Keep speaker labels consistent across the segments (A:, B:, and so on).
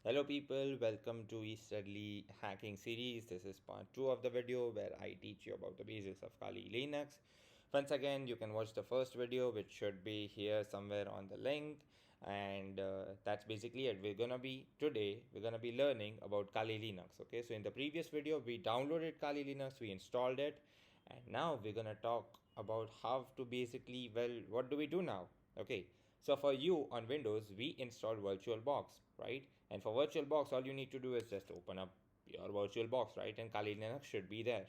A: Hello people, welcome to Estudely hacking series. This is part 2 of the video where I teach you about the basics of Kali Linux. Once again, you can watch the first video which should be here somewhere on the link, and that's basically it. We're gonna be learning about Kali Linux. Okay, so in the previous video we downloaded Kali Linux, we installed it, and now we're gonna talk about how to basically, what do we do now? Okay, so for you on Windows, we installed VirtualBox, right? And for VirtualBox, all you need to do is just open up your VirtualBox, right? And Kali Linux should be there.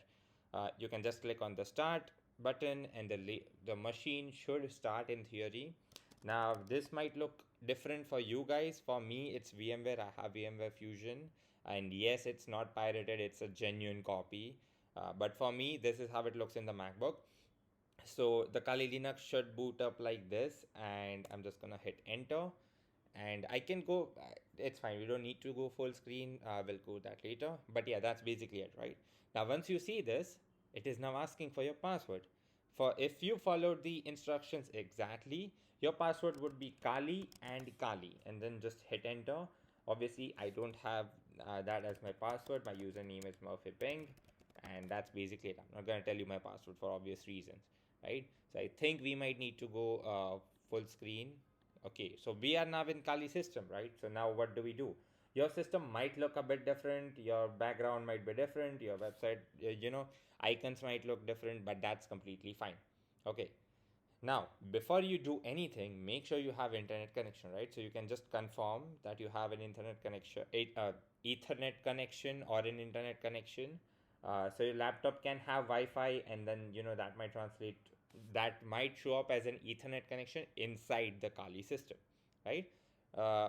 A: You can just click on the start button and the machine should start in theory. Now, this might look different for you guys. For me, it's VMware. I have VMware Fusion. And yes, it's not pirated, it's a genuine copy. But for me, this is how it looks in the MacBook. So the Kali Linux should boot up like this, and I'm just gonna hit enter, and I can go. It's fine. We don't need to go full screen. We'll go that later. But yeah, that's basically it, right? Now, once you see this, it is now asking for your password. For if you followed the instructions exactly, your password would be Kali and Kali, and then just hit enter. Obviously, I don't have that as my password. My username is Murphy Ping, and that's basically it. I'm not gonna tell you my password for obvious reasons, right? So I think we might need to go full screen. Okay, so we are now in Kali system, right? So now what do we do? Your system might look a bit different, your background might be different, your website, icons might look different, but that's completely fine. Okay, now before you do anything, make sure you have internet connection, right? So you can just confirm that you have an internet connection, Ethernet connection or an internet connection. So your laptop can have Wi-Fi, and then that might show up as an Ethernet connection inside the Kali system, right?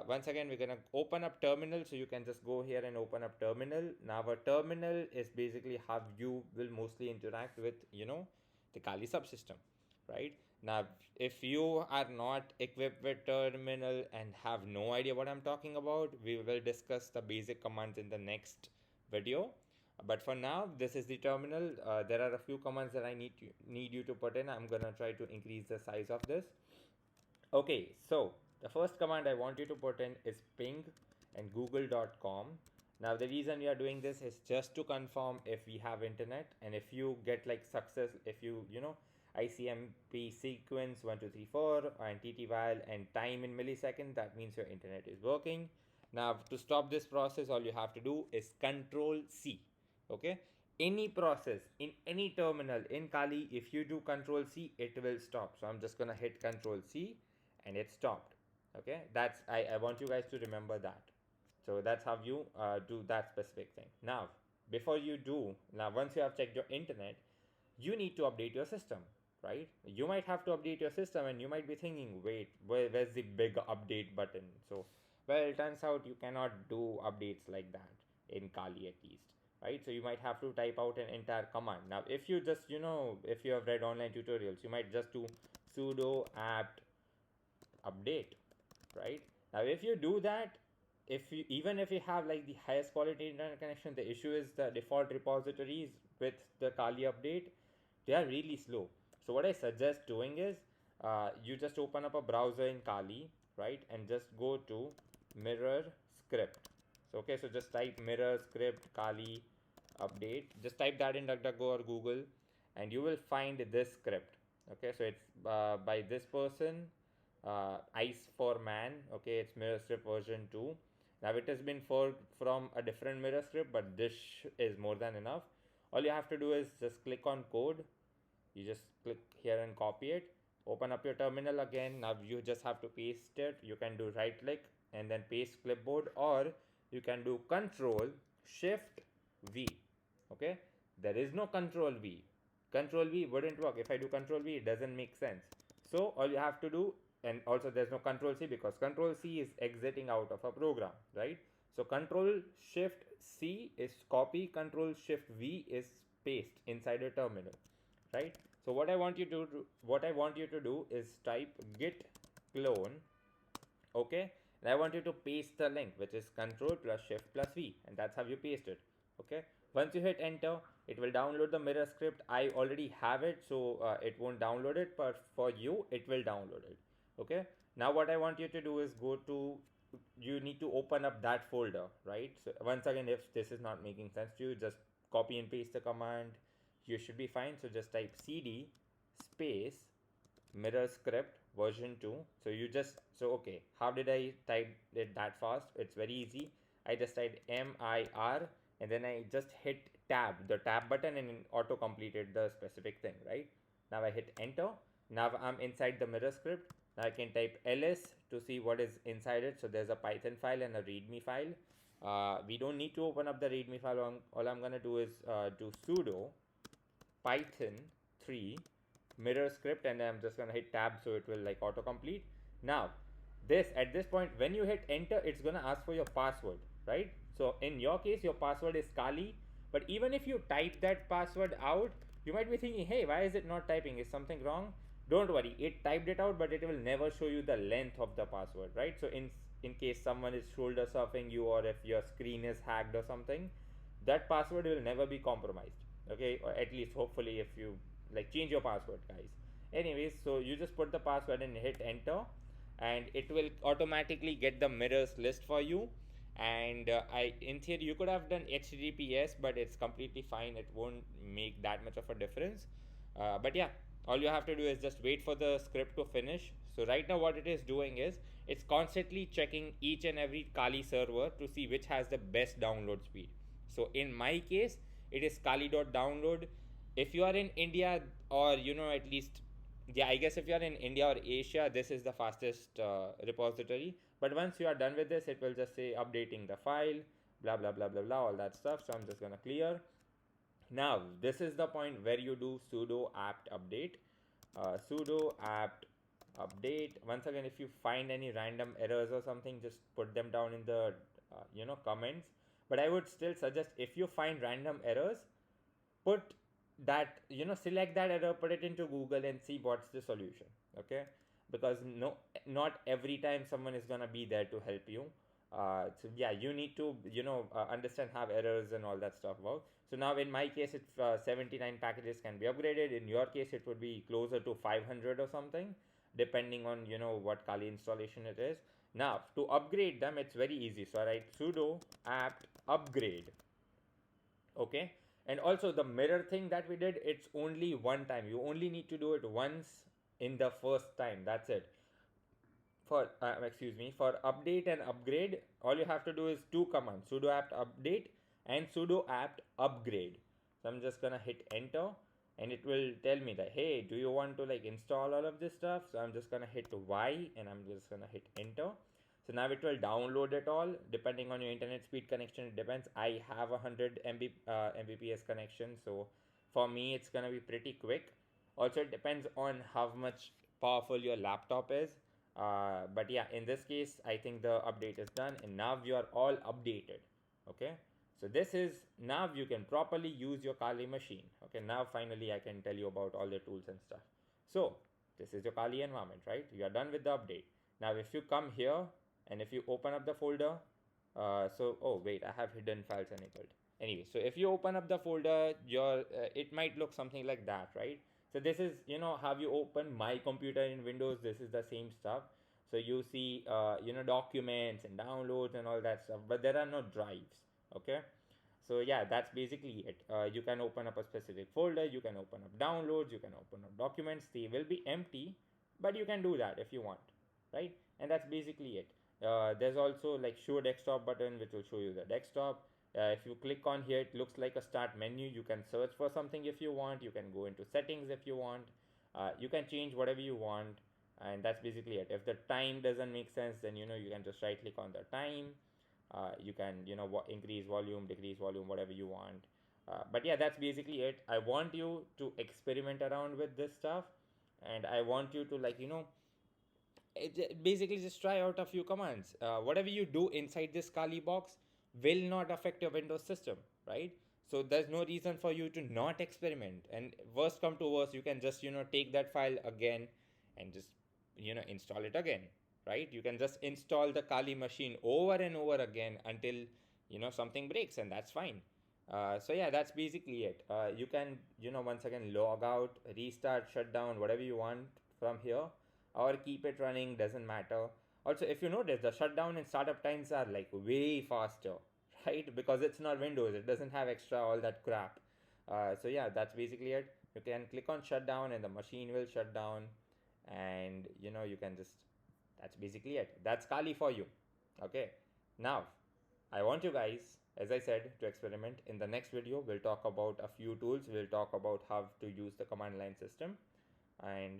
A: Once again, we're gonna open up terminal, so you can just go here and open up terminal. Now a terminal is basically how you will mostly interact with the Kali subsystem, right? Now if you are not equipped with terminal and have no idea what I'm talking about, we will discuss the basic commands in the next video. But for now, this is the terminal. There are a few commands that I need you to put in. I'm gonna try to increase the size of this. Okay, so the first command I want you to put in is ping and google.com. Now the reason we are doing this is just to confirm if we have internet, and if you get like success, if ICMP sequence 1234 and TT while and time in milliseconds, that means your internet is working. Now to stop this process, all you have to do is Control C. Okay, any process in any terminal in Kali, if you do Control C, it will stop. So I'm just gonna hit Control C and it stopped. Okay, that's I want you guys to remember that. So that's how you do that specific thing. Now once you have checked your internet, you need to update your system, right? You might have to update your system, and you might be thinking, wait, where's the big update button? So well, it turns out you cannot do updates like that in Kali, at least, right? So you might have to type out an entire command. Now if you just if you have read online tutorials, you might just do sudo apt update, right? Now if you do that, even if you have like the highest quality internet connection, the issue is the default repositories with the Kali update, they are really slow. So what I suggest doing is you just open up a browser in Kali, right, and just go to mirror script. So okay, so just type mirror script Kali update, just type that in DuckDuckGo or Google, and you will find this script. Okay, so it's by this person, Ice for Man. Okay, it's mirror script version 2. Now it has been forked from a different mirror script, but this is more than enough. All you have to do is just click on code. You just click here and copy it. Open up your terminal again. Now you just have to paste it. You can do right click and then paste clipboard, or you can do Control Shift V. Okay, there is no Control V. Control V wouldn't work. If I do Control V, it doesn't make sense. So all you have to do, and also there's no Control C because Control C is exiting out of a program, right? So Control Shift C is copy, Control Shift V is paste inside a terminal, right? So what I want you to do is type git clone, okay, and I want you to paste the link, which is Control plus Shift plus V, and that's how you paste it. Okay, once you hit enter, it will download the mirror script. I already have it, so it won't download it, but for you it will download it. Okay, now what I want you to do is go to you need to open up that folder, right? So once again, if this is not making sense to you, just copy and paste the command. You should be fine. So just type cd space mirror script version 2. So you just, so okay, how did I type it that fast? It's very easy. I just typed mir and then I just hit tab, the tab button, and it auto completed the specific thing, right? Now I hit enter. Now I'm inside the mirror script. Now I can type ls to see what is inside it. So there's a Python file and a readme file. We don't need to open up the readme file. All I'm gonna do is do sudo python 3 mirror script, and I'm just gonna hit tab so it will like autocomplete. Now this, at this point when you hit enter, it's gonna ask for your password, right? So in your case your password is Kali, but even if you type that password out, you might be thinking, hey, why is it not typing? Is something wrong? Don't worry, it typed it out, but it will never show you the length of the password, right? So in case someone is shoulder surfing you, or if your screen is hacked or something, that password will never be compromised, okay? Or at least hopefully, if you like change your password, guys. Anyways, so you just put the password and hit enter, and it will automatically get the mirrors list for you. And I in theory you could have done https, but it's completely fine, it won't make that much of a difference. But yeah, all you have to do is just wait for the script to finish. So right now what it is doing is it's constantly checking each and every Kali server to see which has the best download speed. So in my case, it is kali.download. If you are in India, or at least, yeah, I guess if you are in India or Asia, this is the fastest repository. But once you are done with this, it will just say updating the file, blah blah blah blah blah, all that stuff. So I'm just gonna clear. Now this is the point where you do sudo apt update. Sudo apt update. Once again, if you find any random errors or something, just put them down in the comments. But I would still suggest, if you find random errors, put that, select that error, put it into Google and see what's the solution, okay? Because no, not every time someone is gonna be there to help you. So yeah, you need to understand how errors and all that stuff work. So now in my case, it's 79 packages can be upgraded. In your case, it would be closer to 500 or something, depending on what Kali installation it is. Now to upgrade them, it's very easy. So I write sudo apt upgrade, okay? And also the mirror thing that we did, it's only one time. You only need to do it once in the first time, that's it. For excuse me, for update and upgrade, all you have to do is two commands: sudo apt update and sudo apt upgrade. So I'm just gonna hit enter, and it will tell me that, hey, do you want to like install all of this stuff? So I'm just gonna hit Y, and I'm just gonna hit enter. So now it will download it all. Depending on your internet speed connection, it depends. I have a 100 mbps connection, so for me it's gonna be pretty quick. Also, it depends on how much powerful your laptop is. But yeah, in this case, I think the update is done, and now you are all updated, okay? So this is, now you can properly use your Kali machine. Okay, now finally I can tell you about all the tools and stuff. So this is your Kali environment, right? You are done with the update. Now if you come here and if you open up the folder, oh wait, I have hidden files enabled. Anyway, so if you open up the folder, it might look something like that, right? So this is, how you open my computer in Windows. This is the same stuff. So you see, documents and downloads and all that stuff, but there are no drives, okay? So yeah, that's basically it. You can open up a specific folder, you can open up downloads, you can open up documents. They will be empty, but you can do that if you want, right? And that's basically it. There's also like show desktop button, which will show you the desktop. If you click on here, it looks like a start menu. You can search for something if you want. You can go into settings if you want. You can change whatever you want, and that's basically it. If the time doesn't make sense, then you can just right click on the time. You can increase volume, decrease volume, whatever you want. But yeah, that's basically it. I want you to experiment around with this stuff, and I want you to basically just try out a few commands. Whatever you do inside this Kali box will not affect your Windows system, right? So there's no reason for you to not experiment. And worst come to worst, you can just take that file again and just install it again, right? You can just install the Kali machine over and over again until something breaks, and that's fine. So yeah, that's basically it. You can once again log out, restart, shut down, whatever you want from here, or keep it running, doesn't matter. Also, if you notice, the shutdown and startup times are like way faster, right? Because it's not Windows, it doesn't have extra all that crap. So yeah, that's basically it. You can click on shutdown and the machine will shut down, and you can just, that's basically it. That's Kali for you. Okay. Now, I want you guys, as I said, to experiment. In the next video, we'll talk about a few tools. We'll talk about how to use the command line system. And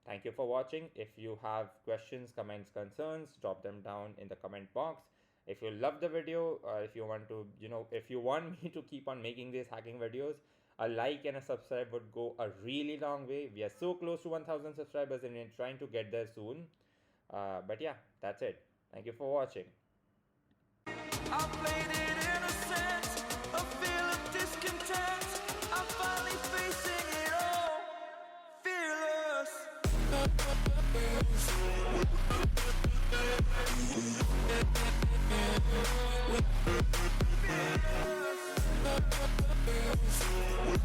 A: thank you for watching. If you have questions, comments, concerns, drop them down in the comment box. If you love the video, or if you want to, if you want me to keep on making these hacking videos, a like and a subscribe would go a really long way. We are so close to 1000 subscribers and we're trying to get there soon. But yeah, that's it. Thank you for watching. I played it innocent, a feel of discontent. I'm finally facing it all, fearless.